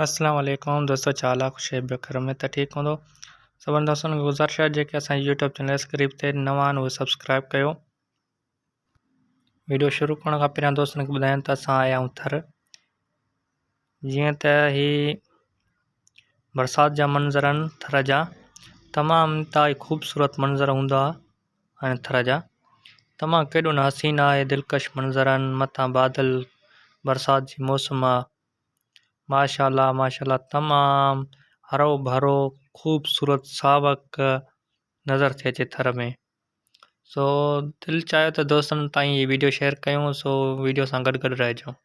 अस्सलाम वालेकुम दोस्तों, चाला ख़ुशि बेकर में त ठीक हूंदो। सभिनी दोस्तनि खे गुज़ारिश आहे जेके असांजे यूट्यूब चैनल स्क्रिप्ट ते नवां आहिनि उहे सब्सक्राइब कयो। वीडियो शुरू करण खां पहिरियां दोस्तनि खे ॿुधायां त असां आया आहियूं थर। जीअं त ही बरसाति जा मंज़र आहिनि थर जा, तमामु इंतिहाई ख़ूबसूरत मंज़र हूंदा आहिनि थर जा। तमामु केॾो न हसीन आहे, दिलकश मंज़र आहिनि। मथां बादल, बरसाति जी मौसम आहे। माशाल्लाह माशाल्लाह, तमामु हरो भरो ख़ूबसूरत सावक नज़र थिए अचे थर में। सो दिलि चाहे त दोस्तनि ताईं ये वीडियो शेयर कयूं, सो वीडियो सां गॾु रहिजो।